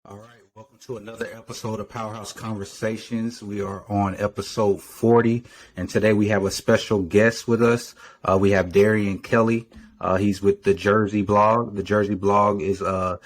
All right, welcome to another episode of Powerhouse Conversations. We are on episode 40, and today we have a special guest with us. We have Darian Kelly. He's with the Jersey Blog. The Jersey Blog is a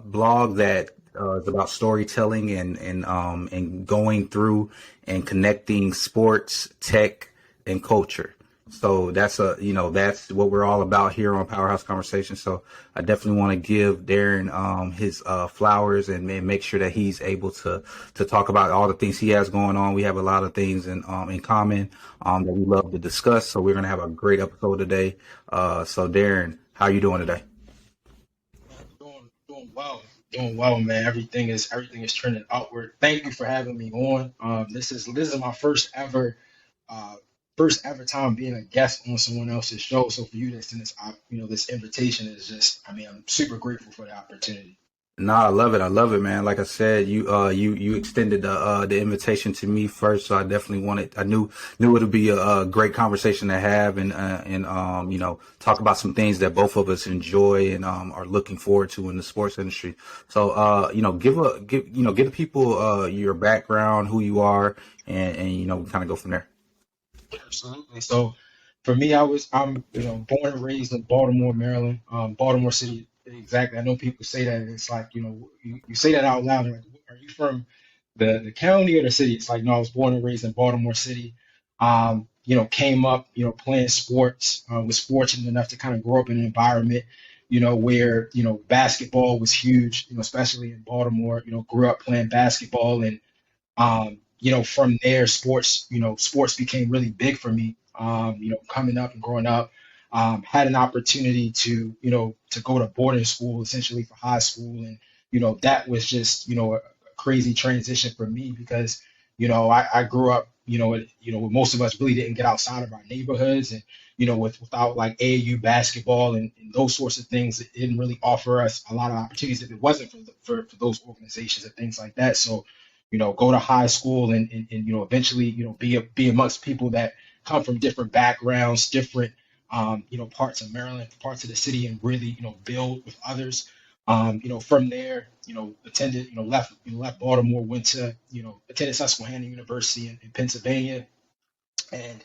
blog that is about storytelling and going through and connecting sports, tech, and culture. So that's what we're all about here on Powerhouse Conversation. So I definitely want to give Darren his flowers and make sure that he's able to talk about all the things he has going on. We have a lot of things in common that we love to discuss. So we're gonna have a great episode today. So Darren, how are you doing today? Doing well, doing well, man. Everything is trending upward. Thank you for having me on. This is my uh first ever time being a guest on someone else's show. So for you to send this invitation is just, I mean, I'm super grateful for the opportunity. No, I love it. I love it, man. Like I said, you extended the invitation to me first, so I definitely wanted. I knew it would be a great conversation to have and talk about some things that both of us enjoy and are looking forward to in the sports industry. So give the people your background, who you are, and kind of go from there. Absolutely. So for me, I'm born and raised in Baltimore, Maryland, Baltimore City. Exactly. I know people say that, and it's like, you say that out loud. Like, are you from the county or the city? It's like, no, I was born and raised in Baltimore City. Came up, playing sports. Was fortunate enough to kind of grow up in an environment, where basketball was huge. Especially in Baltimore. Grew up playing basketball, and from there, sports became really big for me. Coming up and growing up, had an opportunity to go to boarding school essentially for high school, and that was just a crazy transition for me because I grew up, where most of us really didn't get outside of our neighborhoods, and without like AAU basketball and those sorts of things, it didn't really offer us a lot of opportunities if it wasn't for those organizations and things like that. So go to high school and eventually, be amongst people that come from different backgrounds, different, parts of Maryland, parts of the city, and really, build with others. From there, attended, left Baltimore, went to, attended Susquehanna University in Pennsylvania. And,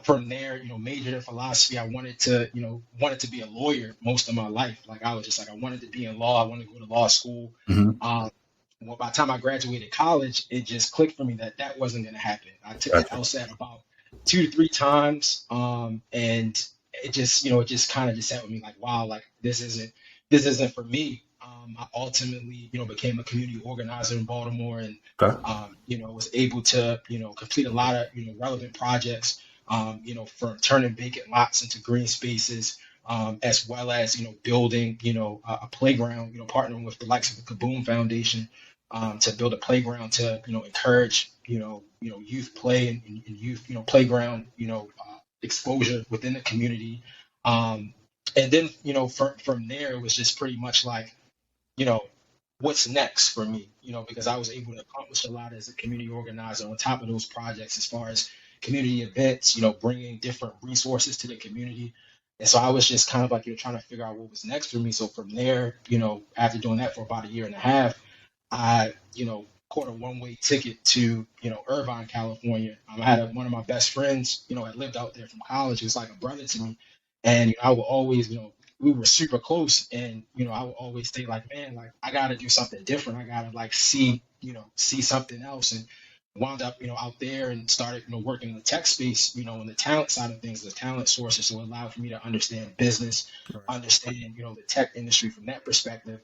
from there, majored in philosophy. I wanted to be a lawyer most of my life. Like I was just like, I wanted to be in law. I wanted to go to law school. Hmm. Um, well, by the time I graduated college, it just clicked for me that that wasn't going to happen. I took the Gotcha. LSAT about 2 to 3 times, and it just kind of just sat with me like, wow, like this isn't for me. I ultimately, became a community organizer in Baltimore, and Okay. was able to, complete a lot of, relevant projects, from turning vacant lots into green spaces, as well as, building, a playground, partnering with the likes of the Kaboom Foundation, to build a playground to, encourage, youth play and youth, playground, exposure within the community. Um, and then, from there, it was just pretty much like, you know, what's next for me, because I was able to accomplish a lot as a community organizer on top of those projects as far as community events, bringing different resources to the community. And so I was just kind of like, trying to figure out what was next for me. So from there, after doing that for about a year and a half, I, caught a one-way ticket to, Irvine, California. I had one of my best friends, had lived out there from college. He was like a brother to me. And I would always, we were super close, and I would always say like, man, like I got to do something different. I got to like see something else, and wound up out there and started working in the tech space, in the talent side of things, the talent sources. So it allowed for me to understand business, understand the tech industry from that perspective,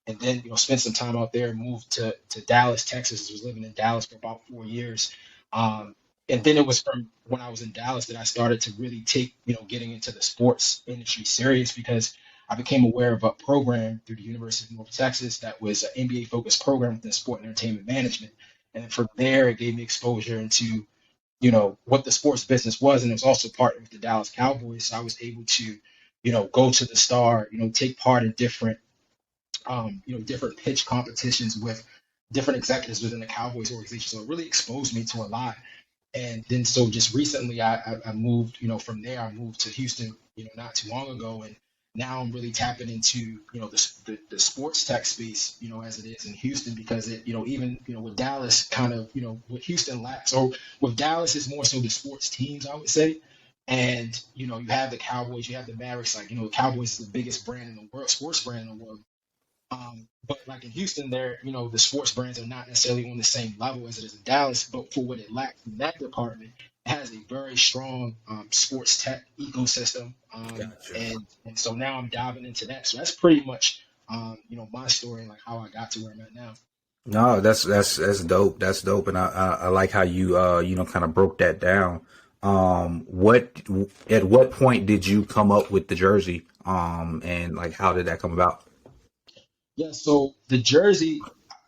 and then spent some time out there and moved to Dallas, Texas. I was living in Dallas for about 4 years. And then it was from when I was in Dallas that I started to really take, getting into the sports industry serious, because I became aware of a program through the University of North Texas that was an MBA focused program within sport and entertainment management. And from there, it gave me exposure into, what the sports business was. And it was also partnered with the Dallas Cowboys. So I was able to, go to the Star, take part in different pitch competitions with different executives within the Cowboys organization. So it really exposed me to a lot. And then so just recently I moved, from there I moved to Houston, not too long ago. And now I'm really tapping into, the sports tech space, as it is in Houston, because it, even, with Dallas kind of, what Houston lacks, or with Dallas is more so the sports teams, I would say. And, you have the Cowboys, you have the Mavericks, like, the Cowboys is the biggest brand in the world, sports brand in the world. But like in Houston, there, the sports brands are not necessarily on the same level as it is in Dallas. But for what it lacks in that department, it has a very strong sports tech ecosystem. Gotcha. And so now I'm diving into that. So that's pretty much, my story and like how I got to where I'm at now. No, that's dope. That's dope, and I like how you kind of broke that down. What at what point did you come up with the jersey? And like how did that come about? Yeah, so the jersey,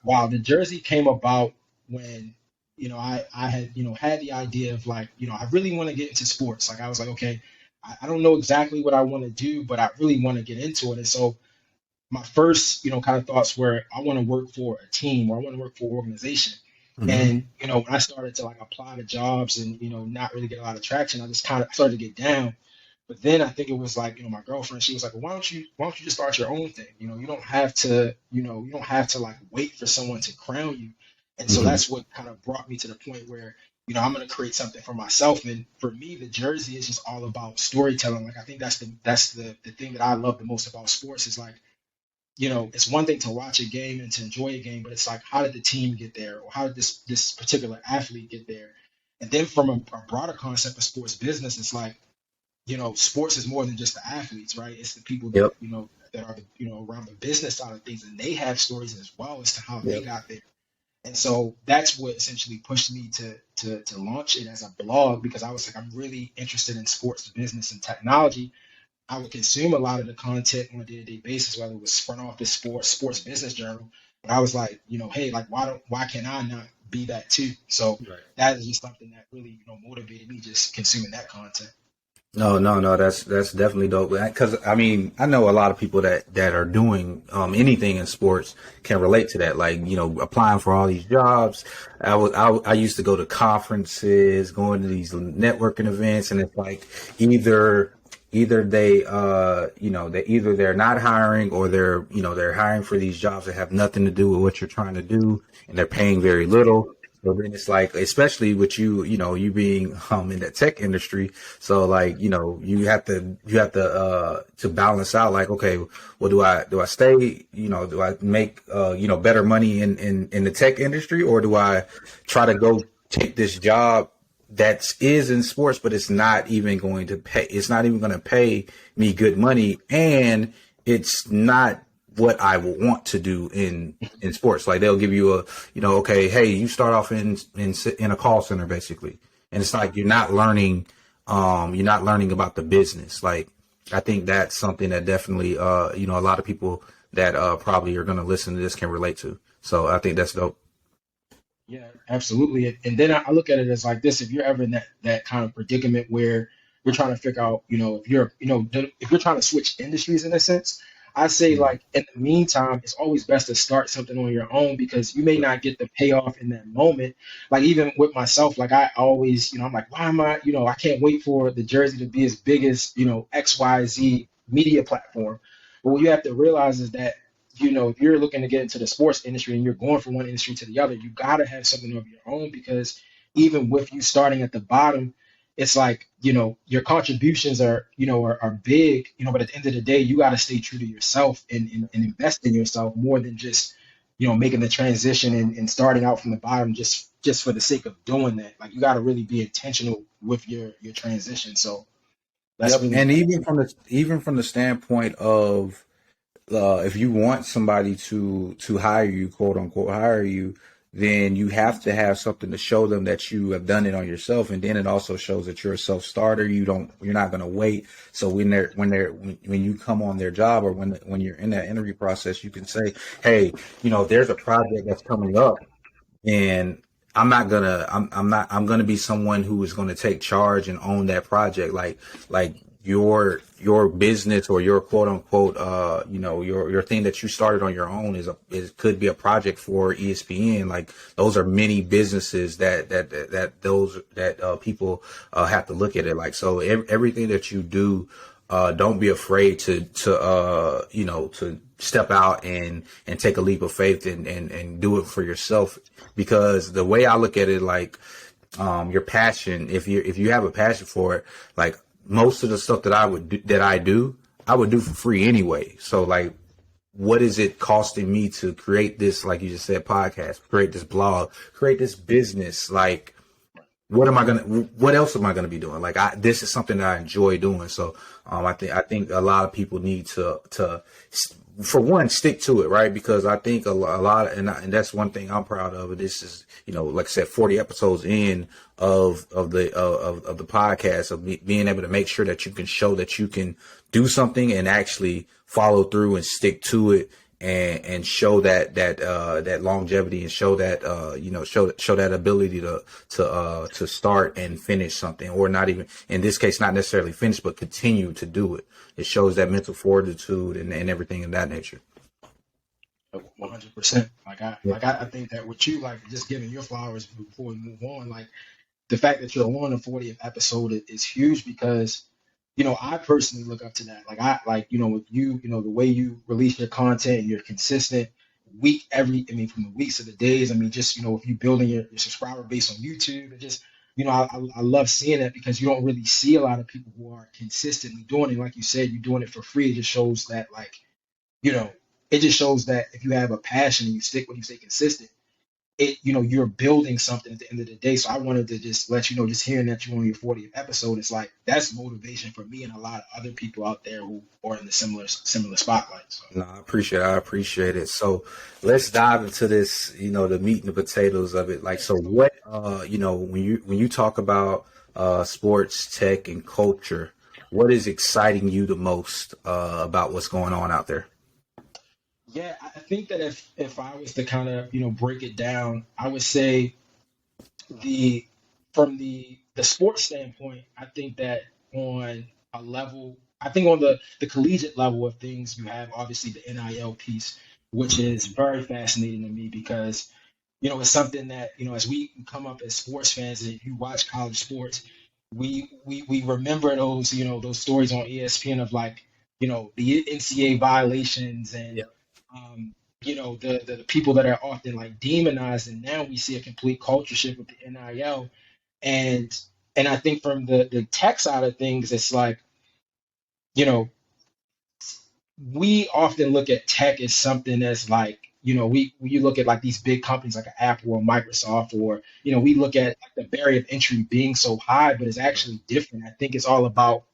wow, the jersey came about when, I had, had the idea of like, I really want to get into sports. Like I was like, okay, I don't know exactly what I want to do, but I really want to get into it. And so my first, kind of thoughts were I want to work for a team or I want to work for an organization. Hmm. And, when I started to like apply to jobs and, not really get a lot of traction, I just kind of started to get down. But then I think it was like, my girlfriend, she was like, well, why don't you just start your own thing? You don't have to, you don't have to like wait for someone to crown you. And so Hmm. that's what kind of brought me to the point where, I'm going to create something for myself. And for me, the jersey is just all about storytelling. Like I think that's the thing that I love the most about sports is like, it's one thing to watch a game and to enjoy a game, but it's like, how did the team get there, or how did this particular athlete get there? And then from a broader concept of sports business, it's like, sports is more than just the athletes, right? It's the people that Yep. that are around the business side of things, and they have stories as well as to how they Yep. got there. And so that's what essentially pushed me to launch it as a blog because I was like, I'm really interested in sports business and technology. I would consume a lot of the content on a day-to-day basis, whether it was front office sports, sports business journal. But I was like, hey, like why can I not be that too? So Right. that is just something that really, motivated me just consuming that content. No, no, no. That's definitely dope. Because I mean, I know a lot of people that are doing anything in sports can relate to that. Like applying for all these jobs. I used to go to conferences, going to these networking events, and it's like either either they they're not hiring or they're hiring for these jobs that have nothing to do with what you're trying to do, and they're paying very little. So then it's like, especially with you being in the tech industry, so like, you have to balance out like, okay, well, do I stay, do I make better money in the tech industry, or do I try to go take this job that is in sports, but it's not even going to pay me good money, and it's not what I would want to do in sports. Like they'll give you okay, hey, you start off in a call center basically, and it's like you're not learning about the business. Like I think that's something that definitely a lot of people that probably are going to listen to this can relate to. So I think that's dope. Yeah, absolutely. And then I look at it as like this: if you're ever in that kind of predicament where you're trying to figure out, if you're, if you're trying to switch industries in a sense, I say Mhm. like in the meantime, it's always best to start something on your own because you may not get the payoff in that moment. Like even with myself, like I always, I'm like, why am I, I can't wait for the jersey to be as big as, XYZ media platform. But what you have to realize is that if you're looking to get into the sports industry and you're going from one industry to the other, you got to have something of your own because even with you starting at the bottom, it's like, your contributions are big, but at the end of the day, you got to stay true to yourself and invest in yourself more than just, making the transition and starting out from the bottom just for the sake of doing that. Like you got to really be intentional with your transition. So that's Yep, really and even from the standpoint of if you want somebody to hire you, quote unquote, hire you, then you have to have something to show them that you have done it on yourself, and then it also shows that you're a self starter. You're not going to wait. So when you come on their job, or when you're in that interview process, you can say, hey, there's a project that's coming up, and I'm gonna be someone who is going to take charge and own that project. Like your business, or your quote unquote your thing that you started on your own could be a project for ESPN. Like those are many businesses that those that people have to look at it. Like so everything that you do, don't be afraid to step out and take a leap of faith and do it for yourself. Because the way I look at it, like, your passion, if you have a passion for it, like most of the stuff that I would do for free anyway. So like, what is it costing me to create this, like you just said, podcast, create this blog, create this business? Like, what else am I gonna be doing? Like, this is something that I enjoy doing. So, I think a lot of people need to, for one, stick to it, right? Because I think a lot, and that's one thing I'm proud of. This is, like I said, 40 episodes in of the podcast, of being able to make sure that you can show that you can do something and actually follow through and stick to it, and show that longevity, and show that show that ability to start and finish something, or not even in this case, not necessarily finish, but continue to do it. It shows that mental fortitude and everything of that nature. 100%. I think that with you, like, just giving your flowers before we move on, like the fact that you're on the 40th episode is huge, because I personally look up to that. With you, the way you release your content, and you're consistent from the weeks to the days. I mean, just, if you building your subscriber base on YouTube, and just, I love seeing it, because you don't really see a lot of people who are consistently doing it. Like you said, you're doing it for free. It just shows that, like, it just shows that if you have a passion and you stick when you stay consistent, you're building something at the end of the day. So I wanted to just let you know, just hearing that you're on your 40th episode, it's like, that's motivation for me and a lot of other people out there who are in the similar spotlight. So. No, I appreciate it. So let's dive into this, the meat and the potatoes of it. Like, so what, when you talk about sports, tech, and culture, what is exciting you the most about what's going on out there? Yeah, I think that if I was to kind of break it down, I would say from the sports standpoint, I think that on a level, I think on the collegiate level of things, you have obviously the NIL piece, which is very fascinating to me, because it's something that as we come up as sports fans, and you watch college sports, we remember those stories on ESPN of, like, the NCAA violations, and Yeah. the people that are often, like, demonized, and now we see a complete culture shift with the NIL, and I think from the tech side of things, it's like, you know we often look at tech as something that's like, when you look at, like, these big companies like Apple or Microsoft, or, we look at, like, the barrier of entry being so high, but it's actually different. I think it's all about,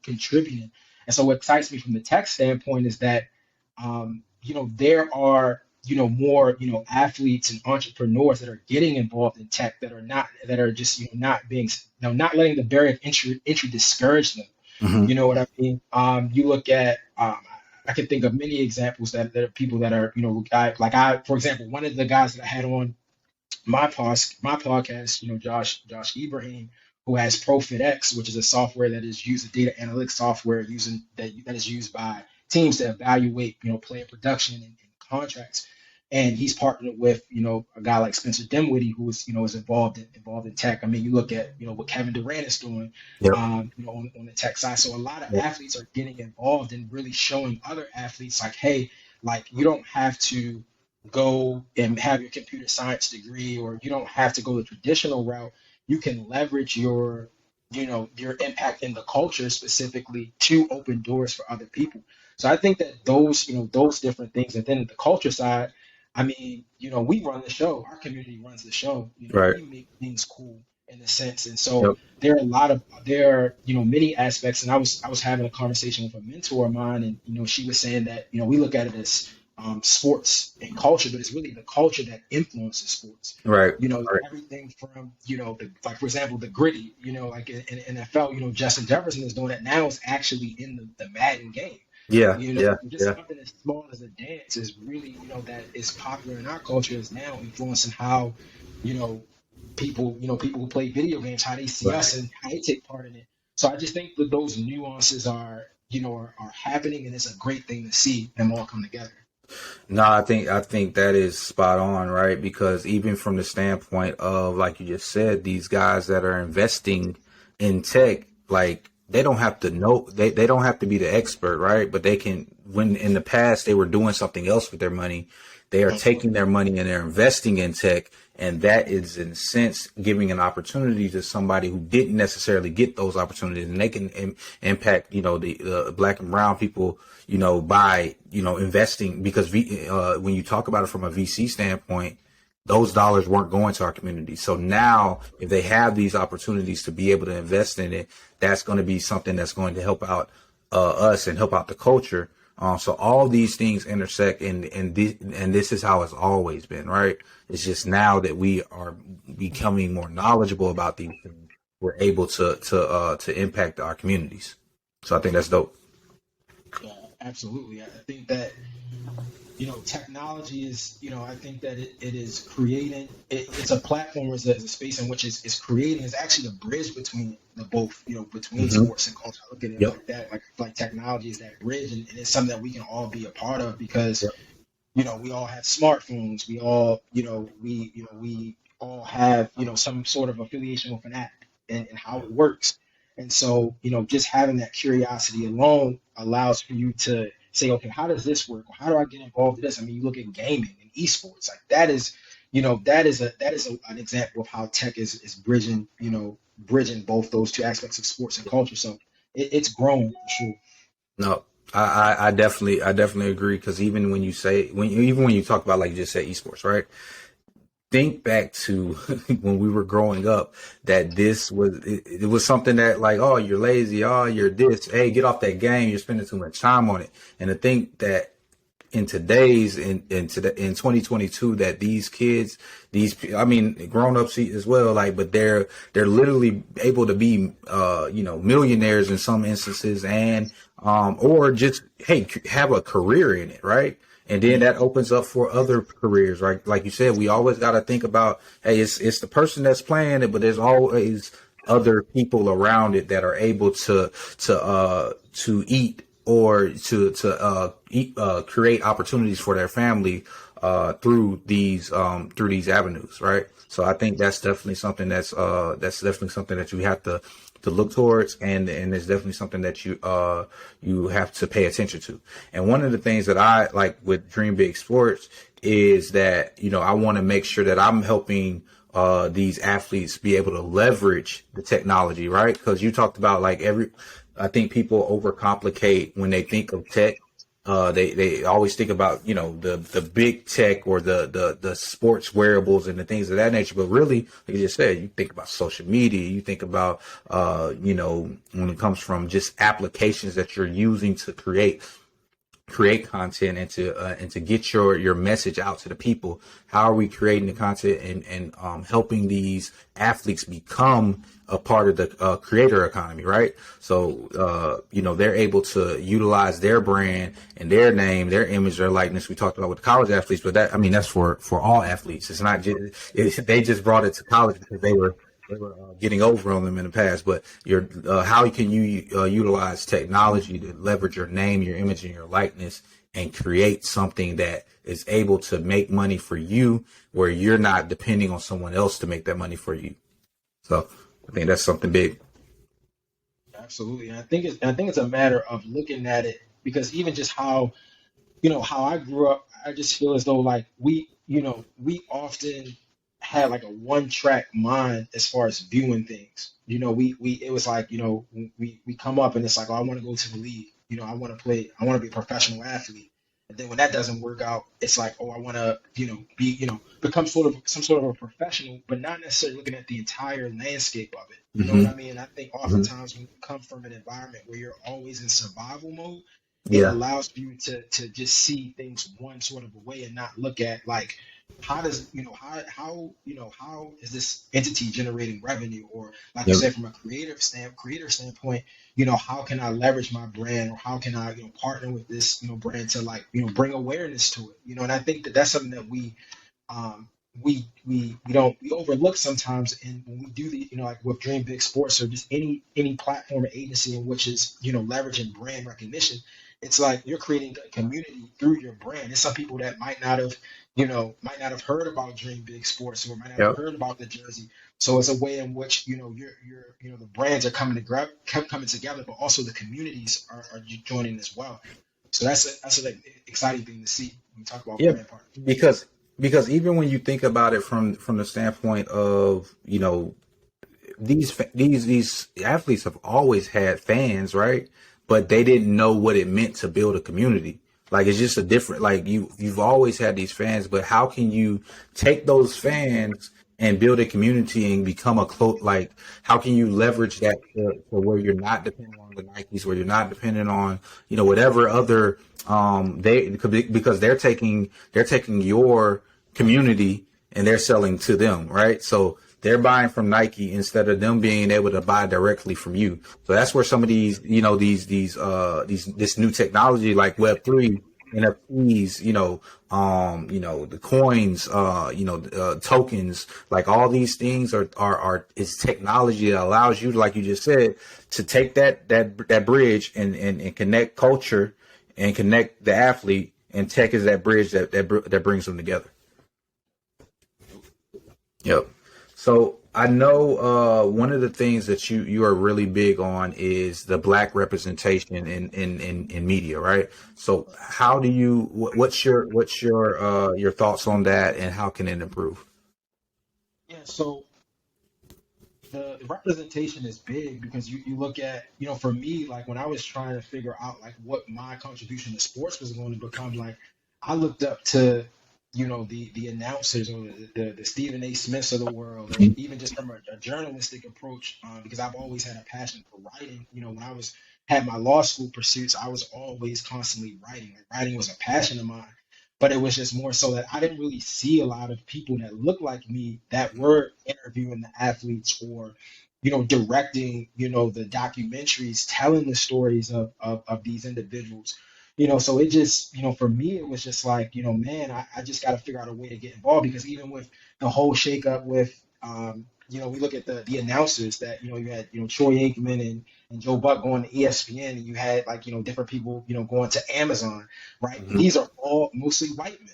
contributing. And so what excites me from the tech standpoint is that, there are, more, athletes and entrepreneurs that are getting involved in tech, that are just, not being, not letting the barrier of entry discourage them. Mm-hmm. You know what I mean? You look at, I can think of many examples that are people that are, for example, one of the guys that I had on my podcast, Josh Ibrahim, who has ProfitX, which is a software that is used, a data analytics software that is used by teams to evaluate, player production and contracts. And he's partnered with, a guy like Spencer Dinwiddie, who is involved in tech. I mean, you look at, what Kevin Durant is doing, Yep. on the tech side. So a lot of athletes are getting involved and really showing other athletes, like, hey, like, you don't have to go and have your computer science degree, or you don't have to go the traditional route. You can leverage your impact in the culture specifically to open doors for other people. So I think that those different things. And then the culture side, I mean, we run the show. Our community runs the show. Right. We make things cool in a sense. And so Yep. there are many aspects. And I was having a conversation with a mentor of mine, and she was saying that we look at it as sports and culture, but it's really the culture that influences sports. Right. Right. Everything from like, for example, the gritty. Like in NFL, Justin Jefferson is doing it now. Is actually in the Madden game. Yeah. Just something as small as a dance is really, that is popular in our culture, is now influencing how, people who play video games, how they see us and how they take part in it. So I just think that those nuances are happening, and it's a great thing to see them all come together. No, I think that is spot on, right? Because even from the standpoint of, like you just said, these guys that are investing in tech, like, they don't have to know, they don't have to be the expert, right? But they can, when in the past they were doing something else with their money, they are Mhm. taking their money and they're investing in tech. And that is in a sense giving an opportunity to somebody who didn't necessarily get those opportunities, and they can impact, the black and brown people, by, investing, because when you talk about it from a VC standpoint, those dollars weren't going to our community. So now, if they have these opportunities to be able to invest in it, that's going to be something that's going to help out us and help out the culture. So all these things intersect, and this is how it's always been, right? It's just now that we are becoming more knowledgeable about these things, we're able to impact our communities. So I think that's dope. Yeah, absolutely. I think that technology is, I think that it is creating, it's a platform, is a space in which is creating, is actually the bridge between the both, between Hmm. sports and culture. I look at it Yep. like that, like technology is that bridge, and it's something that we can all be a part of because, Yep. we all have smartphones. We all, we all have, some sort of affiliation with an app and how it works. And so, just having that curiosity alone allows for you to say, okay, how does this work? How do I get involved in this? I mean, you look at gaming and esports, like that is, an example of how tech is bridging, bridging both those two aspects of sports and culture. So it's growing for sure. No, I definitely agree, because even when you say, even when you talk about, like you just said, esports, right? Think back to when we were growing up, that it was something that, like, oh, you're lazy, oh, you're this, hey, get off that game, you're spending too much time on it. And to think that in 2022, that these kids, I mean, grown-ups as well, like, but they're literally able to be millionaires in some instances, and or just, hey, have a career in it, right? And then that opens up for other careers, right? Like you said, we always got to think about, hey, it's the person that's playing it, but there's always other people around it that are able to eat, or create opportunities for their family through these avenues, right? So I think that's definitely something that you have to look towards, and it's definitely something that you have to pay attention to. And one of the things that I like with Dream Big Sports is that, I want to make sure that I'm helping these athletes be able to leverage the technology, right? Because you talked about, like, I think people overcomplicate when they think of tech. They always think about, the big tech, or the sports wearables and the things of that nature. But really, like you just said, you think about social media, you think about, when it comes from just applications that you're using to create content, and to get your message out to the people. How are we creating the content, and helping these athletes become a part of the creator economy, right? So they're able to utilize their brand and their name, their image, their likeness. We talked about with the college athletes, but that, I mean, that's for all athletes. It's not just they just brought it to college because they were getting over on them in the past. But how can you utilize technology to leverage your name, your image, and your likeness, and create something that is able to make money for you, where you're not depending on someone else to make that money for you. So I think that's something big. Absolutely. And I think it's a matter of looking at it because even just how I grew up, I just feel as though like we often had like a one track mind as far as viewing things. We it was like, we come up and it's like, oh, I want to go to the league. I want to play, I want to be a professional athlete. And then when that doesn't work out, it's like, oh, I want to, be, become sort of some sort of a professional, but not necessarily looking at the entire landscape of it. You know what Hmm. I mean? I think Hmm. oftentimes when you come from an environment where you're always in survival mode, it Yeah. allows you to just see things one sort of a way and not look at like how does how is this entity generating revenue, or like you Yep. said, from a creator standpoint, how can I leverage my brand, or how can I partner with this brand to like bring awareness to it, and I think that that's something that um, we don't we overlook sometimes. And when we do the like with Dream Big Sports or just any platform or agency in which is leveraging brand recognition, it's like you're creating a community through your brand. There's some people that might not have heard about Dream Big Sports or might not have Yep. heard about the jersey. So it's a way in which the brands are coming together, but also the communities are joining as well. So that's an exciting thing to see when we talk about Yeah, brand partners. because even when you think about it from the standpoint of, these athletes have always had fans, right? But they didn't know what it meant to build a community. Like it's just a different, like you've always had these fans, but how can you take those fans and build a community and become a close, like how can you leverage that to where you're not dependent on the Nikes, where you're not dependent on, whatever other because they're taking your community and they're selling to them, right? So they're buying from Nike instead of them being able to buy directly from you. So that's where some of these, this new technology like Web3, NFTs, the coins, tokens, like all these things are is technology that allows you, like you just said, to take that bridge and connect culture and connect the athlete, and tech is that bridge that brings them together. Yep. So I know one of the things that you are really big on is the black representation in media, right? So how do you what's your thoughts on that, and how can it improve? Yeah, so the representation is big because you look at, for me, like when I was trying to figure out like what my contribution to sports was going to become, like I looked up to, the announcers or the Stephen A. Smiths of the world, or even just from a journalistic approach, because I've always had a passion for writing. When I was had my law school pursuits, I was always constantly writing. Like, writing was a passion of mine. But it was just more so that I didn't really see a lot of people that looked like me that were interviewing the athletes or, directing, the documentaries, telling the stories of these individuals. So it just, for me, it was just like, man, I just got to figure out a way to get involved because even with the whole shakeup with, we look at the announcers that, you had, Troy Aikman and Joe Buck going to ESPN, and you had like, different people, going to Amazon, right? And Hmm. these are all mostly white men.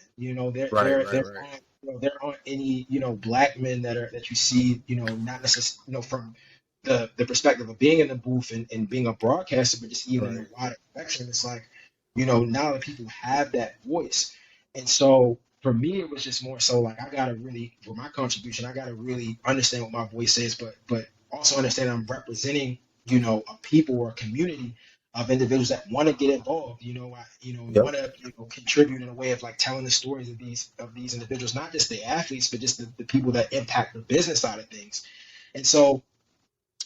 Right, right, There right. aren't, there aren't any, black men that you see, not necessarily, from the perspective of being in the booth and being a broadcaster, but just even in Right. the wider spectrum. It's like, now that people have that voice. And so for me, it was just more so like I gotta really, for my contribution, I gotta really understand what my voice is, but also understand I'm representing, a people or a community of individuals that want to get involved, Yep. want to, contribute in a way of like telling the stories of these individuals, not just the athletes, but just the people that impact the business side of things. And so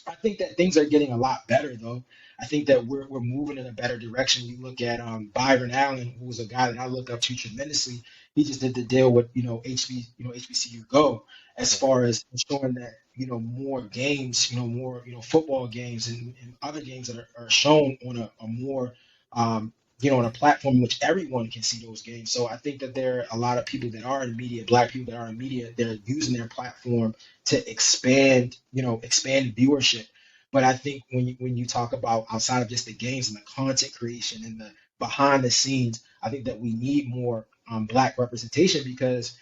I think that things are getting a lot better, though. I think that we're moving in a better direction. You look at Byron Allen, who was a guy that I look up to tremendously. He just did the deal with HBCU Go, as far as ensuring that more games, more football games and other games that are shown on a more on a platform in which everyone can see those games. So I think that there are a lot of people that are in media, black people that are in media, they're using their platform to expand viewership. But I think when you talk about outside of just the games and the content creation and the behind the scenes, I think that we need more black representation because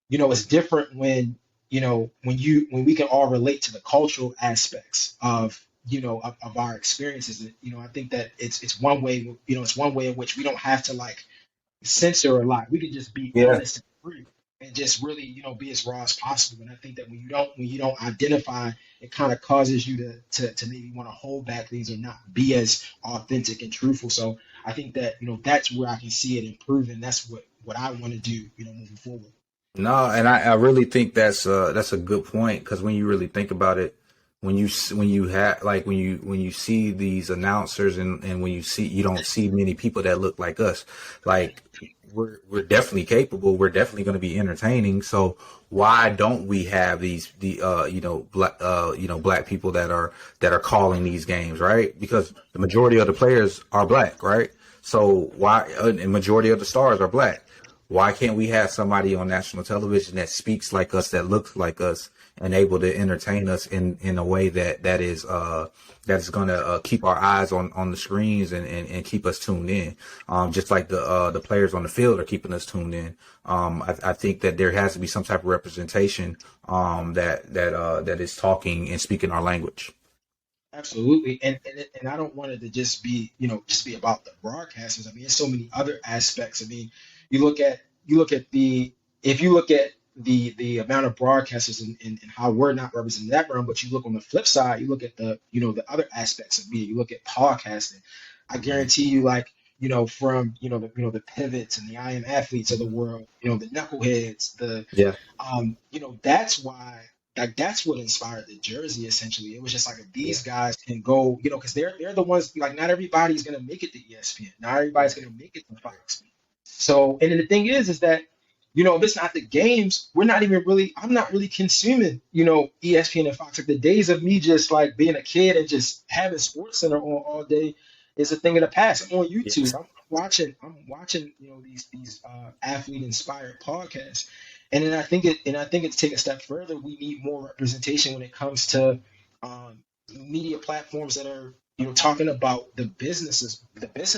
it's different when when we can all relate to the cultural aspects of our experiences. I think that it's one way it's one way in which we don't have to like censor a lot. We can just be Yeah. honest and free and just really, be as raw as possible. And I think that when you don't identify, it kind of causes you to maybe want to hold back things or not be as authentic and truthful. So I think that, that's where I can see it improving. That's what I want to do, moving forward. No, and I really think that's a good point, because when you really think about it, when you have like when you see these announcers, and when you don't see many people that look like us, like we're definitely capable, we're definitely going to be entertaining. So why don't we have the black people that are calling these games, right? Because the majority of the players are black, right? So why, and majority of the stars are black. Why can't we have somebody on national television that speaks like us, that looks like us, and able to entertain us in a way that's going to keep our eyes on the screens and keep us tuned in, just like the players on the field are keeping us tuned in. I think that there has to be some type of representation that is talking and speaking our language. Absolutely, and I don't want it to just be just be about the broadcasters. I mean, there's so many other aspects. I mean, you look at the if you look at the amount of broadcasters and how we're not representing that realm, but you look on the flip side, you look at the the other aspects of media. You look at podcasting. I guarantee you, like from the pivots and the I am athletes of the world, the knuckleheads, Yeah. that's why, like, that's what inspired the jersey. Essentially, it was just like, if these guys can go, because they're the ones, like, not everybody's gonna make it to ESPN, not everybody's gonna make it to Fox. So, and then the thing is that if it's not the games, we're not even really, I'm not really consuming ESPN and Fox. Like, the days of me just like being a kid and just having Sports Center on all day is a thing of the past. I'm on YouTube. Yes. I'm watching these athlete inspired podcasts. And I think it's take a step further. We need more representation when it comes to um, media platforms that are talking about the business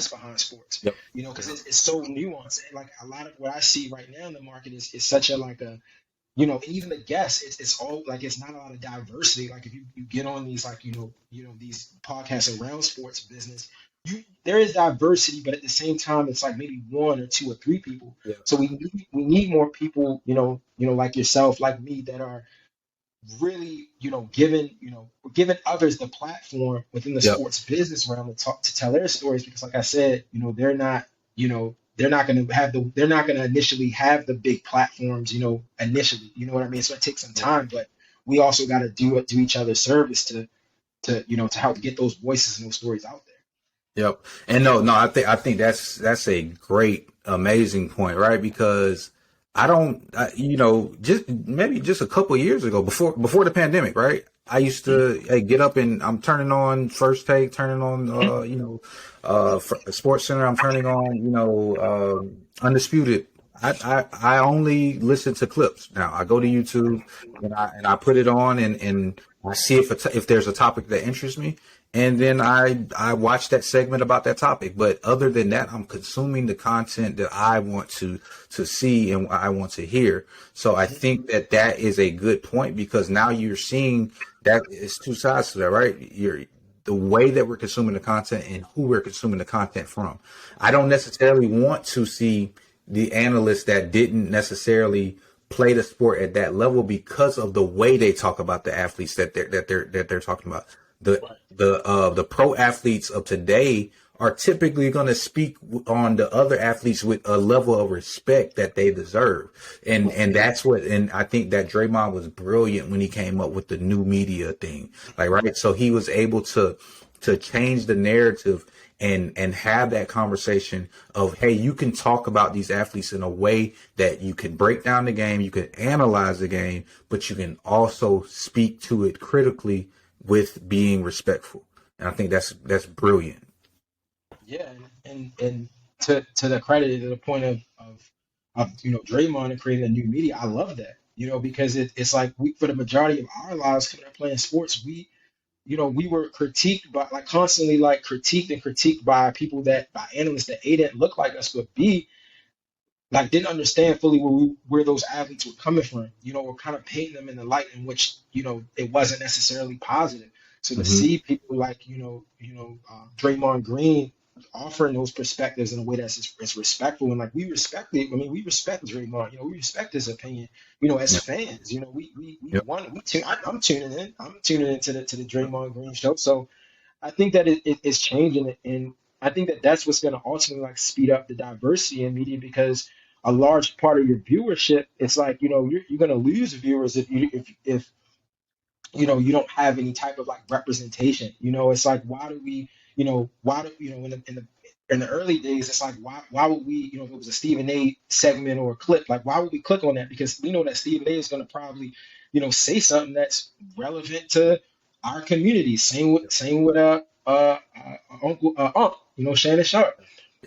behind sports. Yep. Because it's so nuanced. And, like, a lot of what I see right now in the market is such a, like, a and even the guests, it's all like, it's not a lot of diversity. Like, if you get on these, like, these podcasts around sports business, there is diversity, but at the same time, it's like maybe one or two or three people. Yeah. So we need more people, like yourself, like me, that are really, giving others the platform within the Yep. sports business realm to talk, to tell their stories. Because, like I said, they're not going to initially have the big platforms, initially, you know what I mean? So it takes some Yeah. time, but we also got to do each other service to help get those voices and those stories out there. Yep. And no, I think that's a great, amazing point, right? Because just maybe just a couple of years ago, before the pandemic, right? I used to, hey, get up and I'm turning on First Take, turning on, Sports Center. I'm turning on, Undisputed. I only listen to clips now. I go to YouTube and I put it on and I see if there's a topic that interests me, and then I watch that segment about that topic. But other than that, I'm consuming the content that I want to see and I want to hear. So I think that is a good point, because now you're seeing that it's two sides to that, right? You're the way that we're consuming the content and who we're consuming the content from. I don't necessarily want to see the analysts that didn't necessarily play the sport at that level, because of the way they talk about the athletes that they're talking about. The pro athletes of today are typically going to speak on the other athletes with a level of respect that they deserve. And that's what, and I think that Draymond was brilliant when he came up with the new media thing. Like, right. So he was able to change the narrative and have that conversation of, hey, you can talk about these athletes in a way that you can break down the game, you can analyze the game, but you can also speak to it critically with being respectful. And I think that's brilliant. Yeah, and to the credit, to the point of Draymond and creating a new media, I love that. Because it's like, for the majority of our lives coming up playing sports, we were critiqued by, like, constantly, like, critiqued by people, by analysts that A, didn't look like us, but B, like, didn't understand fully where those athletes were coming from. We're kind of painting them in the light in which it wasn't necessarily positive. So to Hmm. see people like Draymond Green offering those perspectives in a way that's respectful, and, like, we respect it. I mean, we respect Draymond. We respect his opinion. As Yeah. fans, we Yep. want we tune. I'm tuning in. I'm tuning into the Draymond Green show. So I think that it's changing, and I think that that's what's going to ultimately, like, speed up the diversity in media, because a large part of your viewership, it's like, you're going to lose viewers if you don't have any type of, like, representation. It's like, why do in the early days, it's like, why would we, if it was a Stephen A segment or a clip, like, why would we click on that? Because we know that Stephen A is going to probably say something that's relevant to our community. Same with Uncle Shannon Sharp.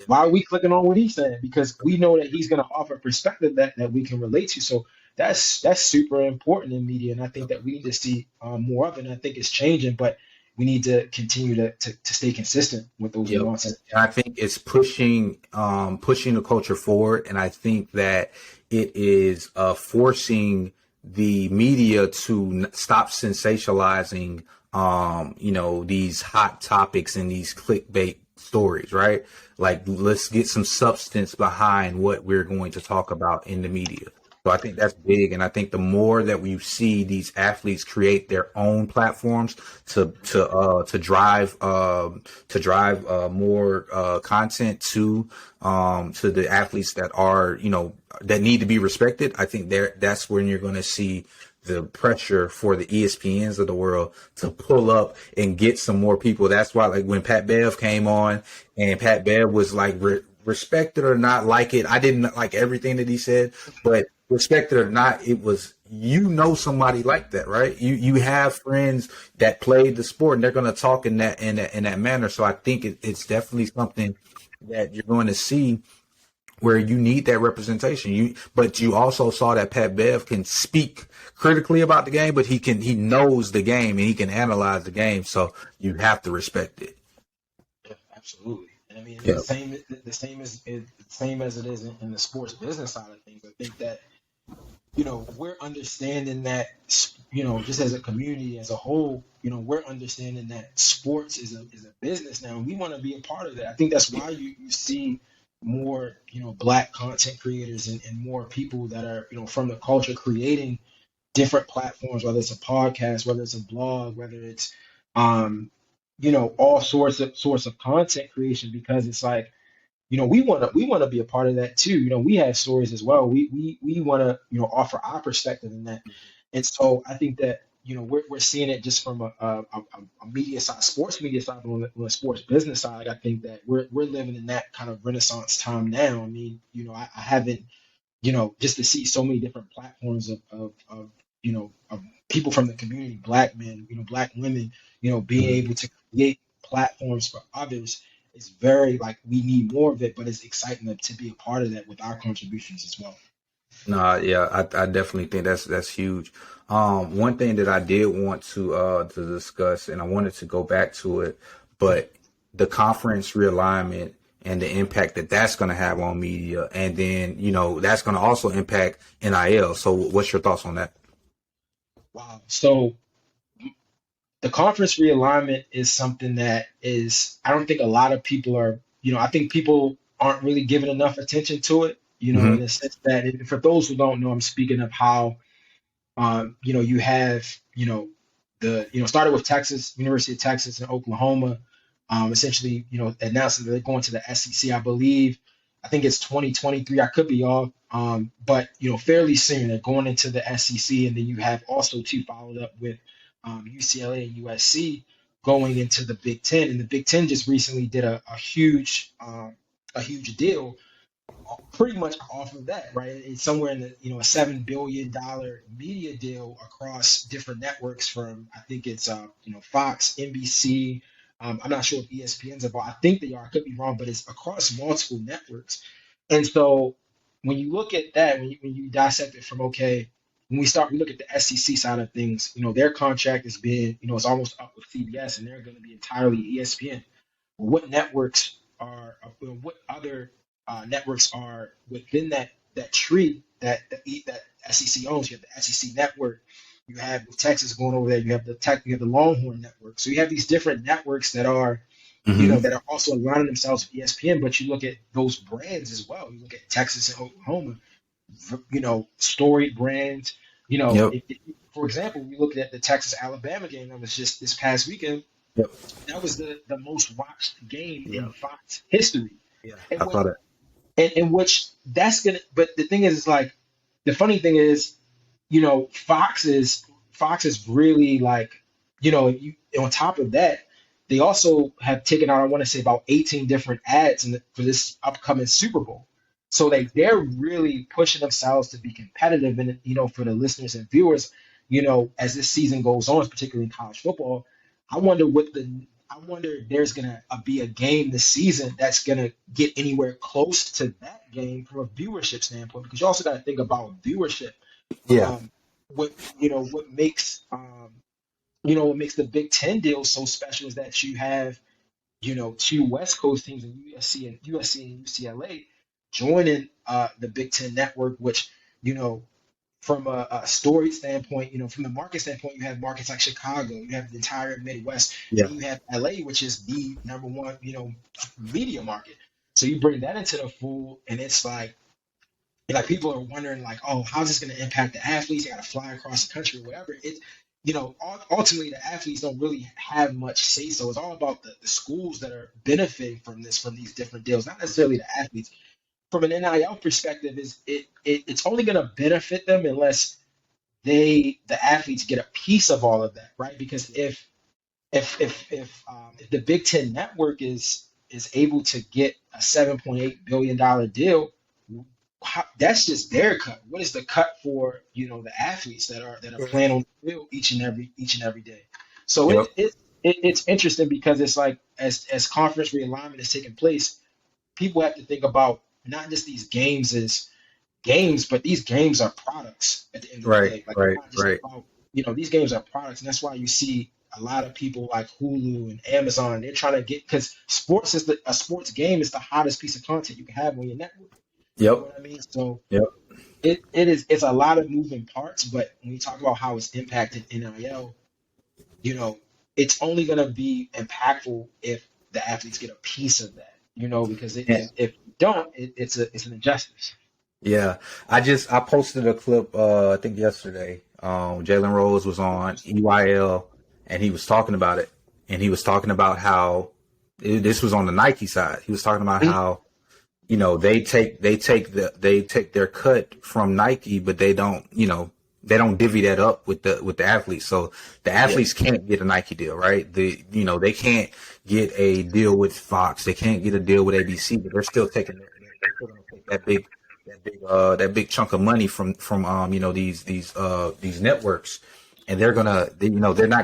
Why are we clicking on what he's saying? Because we know that he's going to offer a perspective that we can relate to. So that's super important in media, and I think that we need to see more of it. And I think it's changing, but we need to continue to stay consistent with those Yep. And nuances. I think it's pushing the culture forward, and I think that it is forcing the media to stop sensationalizing these hot topics and these clickbait stories, right? Like, let's get some substance behind what we're going to talk about in the media. So I think that's big, and I think the more that we see these athletes create their own platforms to drive more content to the athletes that are that need to be respected. I think that's when you're going to see the pressure for the ESPNs of the world to pull up and get some more people. That's why, like, when Pat Bev came on and Pat Bev was like, respect it or not like it. I didn't like everything that he said, but respect it or not, it was, somebody like that, right? You have friends that played the sport and they're going to talk in that manner. So I think it's definitely something that you're going to see where you need that representation. But you also saw that Pat Bev can speak critically about the game, but he knows the game and he can analyze the game. So you have to respect it. Yeah, absolutely. And I mean, Yeah. the same as it is in the sports business side of things. I think that we're understanding that just as a community as a whole, we're understanding that sports is a business now, and we want to be a part of that. I think that's why you see more black content creators and more people that are from the culture creating different platforms, whether it's a podcast, whether it's a blog, whether it's all sorts of content creation, because it's like we want to be a part of that too. We have stories as well. We want to offer our perspective in that. And so I think that we're seeing it just from a media side, sports media side, but on the sports business side, I think that we're living in that kind of renaissance time now. I mean, I haven't just to see so many different platforms of people from the community, black men, black women, being able to create platforms for others is very, like, we need more of it, but it's exciting to be a part of that with our contributions as well. No, yeah, I definitely think that's huge. One thing that I did want to discuss, and I wanted to go back to it, but the conference realignment and the impact that that's going to have on media, and then that's going to also impact NIL. So, what's your thoughts on that? Wow. So the conference realignment is something that is, I don't think a lot of people are, I think people aren't really giving enough attention to it, in Hmm. the sense that, and for those who don't know, I'm speaking of how, you have, started with Texas, University of Texas and Oklahoma, essentially, announcing that they're going to the SEC, I believe. I think it's 2023. I could be off. But, fairly soon they're going into the SEC. And then you have also two followed up with UCLA and USC going into the Big Ten. And the Big Ten just recently did a huge deal pretty much off of that, right? It's somewhere in the a $7 billion media deal across different networks from, I think it's Fox, NBC. I'm not sure if ESPN's involved. I think they are. I could be wrong, but it's across multiple networks. And so when you look at that, when you dissect it from, okay, we look at the SEC side of things, their contract has been, it's almost up with CBS, and they're going to be entirely ESPN. What networks are, what other networks are within that tree that SEC owns? You have the SEC network. You have with Texas going over there. You have the Longhorn network. So you have these different networks that are Hmm. that are also aligning themselves with ESPN. But you look at those brands as well. You look at Texas and Oklahoma. Storied brands. Yep. For example, we looked at the Texas Alabama game that was just this past weekend. Yep. That was the most watched game in Yeah. Fox history. Yeah. And I what saw that. and in which that's gonna but the thing is like the funny thing is, Fox is really like, on top of that, they also have taken out, I want to say, about 18 different ads for this upcoming Super Bowl. So they're really pushing themselves to be competitive, and for the listeners and viewers, as this season goes on, particularly in college football, I wonder what the I wonder if there's gonna be a game this season that's gonna get anywhere close to that game from a viewership standpoint, because you also got to think about viewership. Yeah. Um, what what makes the Big Ten deal so special is that you have two West Coast teams in USC and UCLA joining the Big Ten network, which you know from a story standpoint, from the market standpoint, you have markets like Chicago, you have the entire Midwest, Yeah. and you have LA, which is the number one, media market. So you bring that into the fold, and it's like people are wondering, like, oh, how's this going to impact the athletes? They got to fly across the country or whatever. Ultimately, the athletes don't really have much say. So it's all about the schools that are benefiting from these different deals, not necessarily the athletes. From an NIL perspective, it's only going to benefit them unless the athletes get a piece of all of that, right? Because if the Big Ten network is able to get a $7.8 billion deal, that's just their cut. What is the cut for the athletes that are playing on the field each and every day? So Yep. it's interesting because it's like as conference realignment is taking place, people have to think about not just these games as games, but these games are products at the end of the Right. day. Like it's Right. not just Right. about these games are products, and that's why you see a lot of people like Hulu and Amazon. They're trying to get, because sports is a sports game is the hottest piece of content you can have on your network. You know Yep. what I mean? So Yep. it's a lot of moving parts, but when we talk about how it's impacted NIL, it's only going to be impactful if the athletes get a piece of that, because Yeah. if you don't, it's an injustice. Yeah. I posted a clip I think yesterday. Jalen Rose was on EYL and he was talking about it. And he was talking about how this was on the Nike side. He was talking about Mhm. how they take their cut from Nike, but they don't divvy that up with the athletes. So the Yeah. athletes can't get a Nike deal, right? They can't get a deal with Fox, they can't get a deal with ABC, but they're still taking they're still gonna take that big chunk of money from these networks, and they're not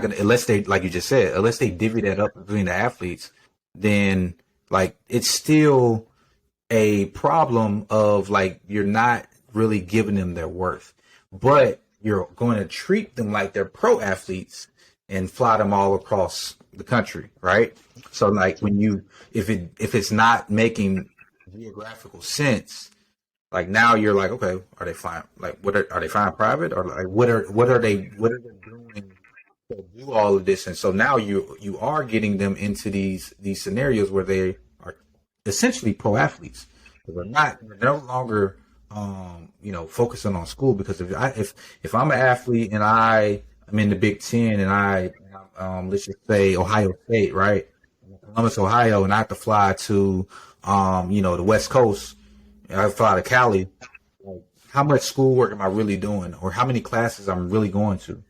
gonna, unless they, like you just said, unless they divvy that up between the athletes, then like it's still a problem of like you're not really giving them their worth, but you're going to treat them like they're pro athletes and fly them all across the country, right? So like if it's not making geographical sense, like now you're like, okay, are they flying? Like are they flying private, or like what are they doing to do all of this? And so now you are getting them into these scenarios where they are essentially pro athletes. They're no longer focusing on school, because if I'm an athlete and I'm in the Big Ten and let's just say Ohio State, right? Columbus, Ohio, and I have to fly to the West Coast, and I fly to Cali. Like, how much schoolwork am I really doing, or how many classes I'm really going to?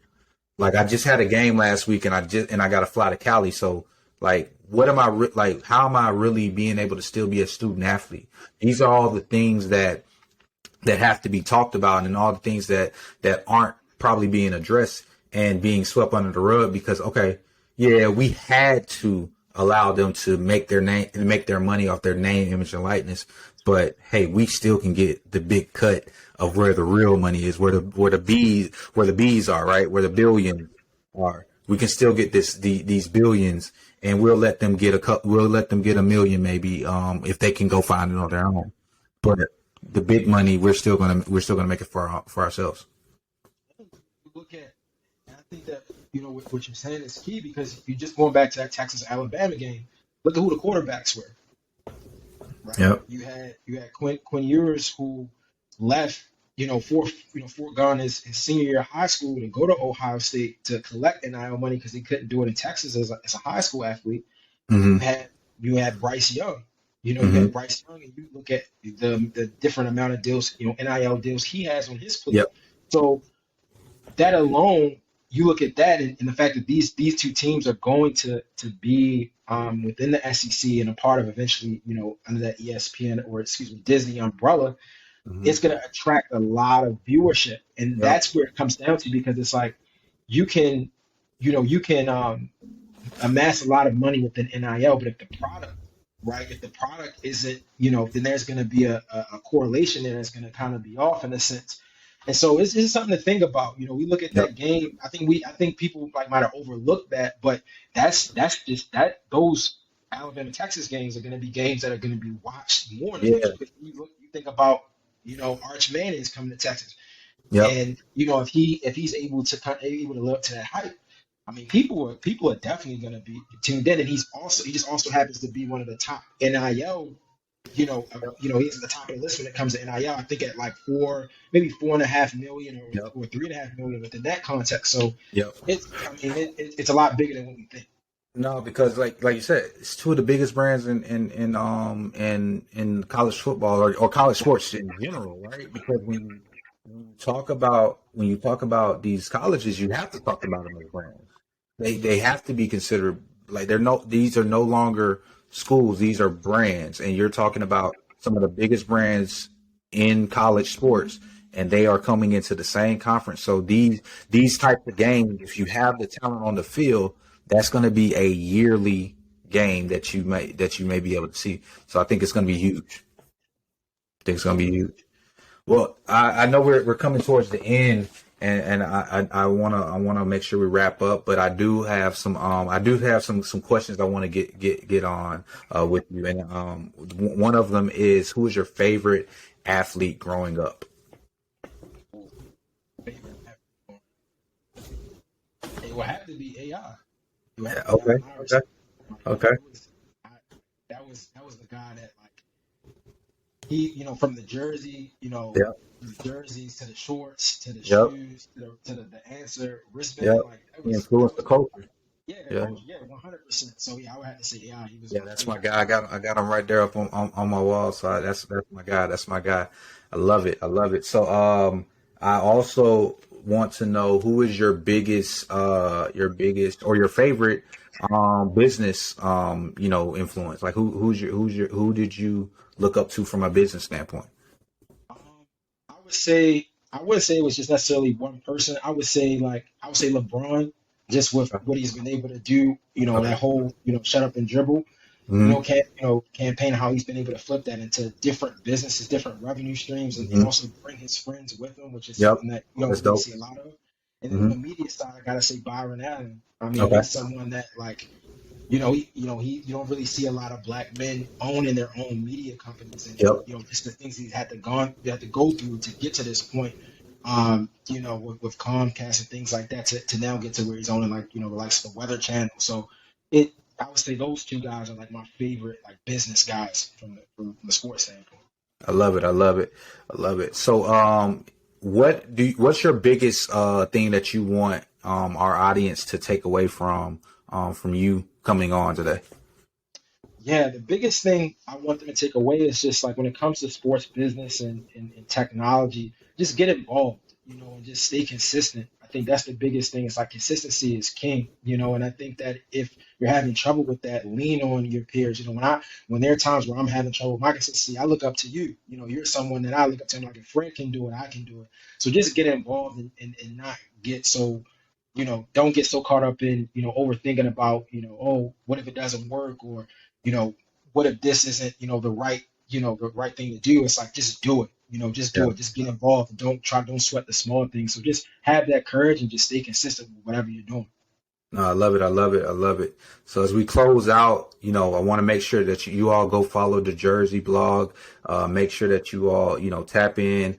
Like, I just had a game last week, and I got to fly to Cali. So, like, what am I like? How am I really being able to still be a student athlete? These are all the things that have to be talked about, and all the things that aren't probably being addressed and being swept under the rug, because okay, yeah, we had to allow them to make their money off their name, image, and likeness, but hey, we still can get the big cut of where the real money is, where the bees are, right, where the billions are. We can still get these billions, and we'll let them get a million maybe, if they can go find it on their own. But the big money, we're still gonna make it for ourselves. Look at, and I think that what you're saying is key, because if you're just going back to that Texas Alabama game, look at who the quarterbacks were, right? Yep. You had Quinn Ewers, who left, foregone his senior year of high school to go to Ohio State to collect NIL money because he couldn't do it in Texas as a high school athlete. You Mm-hmm. had you had Bryce Young. You Mm-hmm. had Bryce Young, and you look at the different amount of deals, NIL deals he has on his plate. Yep. So that alone, you look at that, and the fact that these two teams are going to be within the SEC and a part of eventually, under that ESPN, or excuse me, Disney umbrella, Mm-hmm. it's going to attract a lot of viewership, and Yep. that's where it comes down to, because it's like you can, you can amass a lot of money with an NIL, but if the product, right, if the product isn't, then there's going to be a correlation there that's going to kind of be off in a sense. And so it's something to think about. We look at Yep. that game. I think people like might have overlooked that, but that's just that those Alabama Texas games are going to be games that are going to be watched more in the future. Yeah. Because you think about Arch Manning is coming to Texas, Yep. and if he's able to live up to that hype, I mean, people are definitely going to be tuned in, and he just also happens to be one of the top NIL. He's at the top of the list when it comes to NIL. I think at like maybe 4.5 million Yep. or 3.5 million within that context. So Yep. it's a lot bigger than what we think. No, because like you said, it's two of the biggest brands in college football or college sports in general, right? Because when you talk about these colleges, you have to talk about them as brands. They have to be considered like these are no longer schools, these are brands, and you're talking about some of the biggest brands in college sports, and they are coming into the same conference. So these types of games, if you have the talent on the field, that's going to be a yearly game that you may be able to see. So I think it's going to be huge. I think it's going to be huge. Well, I know we're coming towards the end, and I wanna make sure we wrap up, but I do have some questions I want to get on with you, and one of them is, who is your favorite athlete growing up? It will have to be AI. It will have Yeah, to be okay, Allen okay, Iverson. okay. That was the guy that like from the jersey, Yep, from the jerseys to the shorts to the yep, shoes to the answer yep. wristband, like that He was that influenced the was culture. yeah, Yeah. coach, yeah, 100%. So yeah, I would have to say AI. He was Yeah, my that's my favorite. guy. I got him right there up on my wall. So that's my guy. That's my guy. I love it. I love it. So I also want to know, who is your biggest or your favorite business influence? Like who did you look up to from a business standpoint? Um, I wouldn't say it was just necessarily one person. I would say LeBron, just with Okay. what he's been able to do. Okay. That whole shut up and dribble. Mm-hmm. Campaign, how he's been able to flip that into different businesses, different revenue streams, and Mm-hmm. also bring his friends with him, which is Yep. something that you don't That's really dope. see a lot of. And then on Mm-hmm. the media side, I gotta say Byron Allen. I mean, Okay. he's someone that like you don't really see a lot of black men owning their own media companies, and Yep. just the things he had to go through to get to this point. With Comcast and things like that, to now get to where he's owning like the likes of the Weather Channel. So it I would say those two guys are like my favorite like business guys from the sports standpoint. I love it. I love it. I love it. So, what's your biggest thing that you want our audience to take away from you coming on today? Yeah, the biggest thing I want them to take away is just like when it comes to sports business and technology, just get involved, and just stay consistent. I think that's the biggest thing. It's like consistency is king, and I think that if you're having trouble with that, lean on your peers. When there are times where I'm having trouble with my consistency, I look up to you. You're someone that I look up to, and like if Fred can do it, I can do it. So just get involved and not get so don't get so caught up in overthinking about oh, what if it doesn't work, or you know, what if this isn't, the right thing to do? It's like just do it. Just Yeah. do it. Just get involved. Don't sweat the small things. So just have that courage and just stay consistent with whatever you're doing. No, I love it. I love it. I love it. So as we close out, I want to make sure that you all go follow the Jersey blog. Make sure that you all, tap in.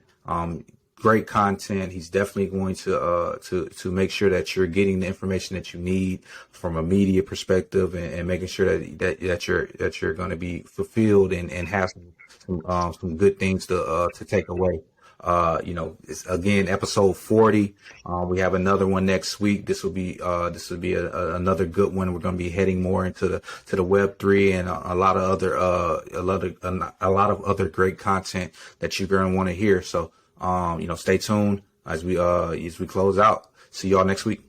Great content. He's definitely going to make sure that you're getting the information that you need from a media perspective, and making sure that you're going to be fulfilled, and have some good things to take away. It's again episode 40. We have another one next week. This will be another good one. We're going to be heading more into the Web3, and a lot of other a lot of other great content that you're going to want to hear. So stay tuned as we close out. See y'all next week.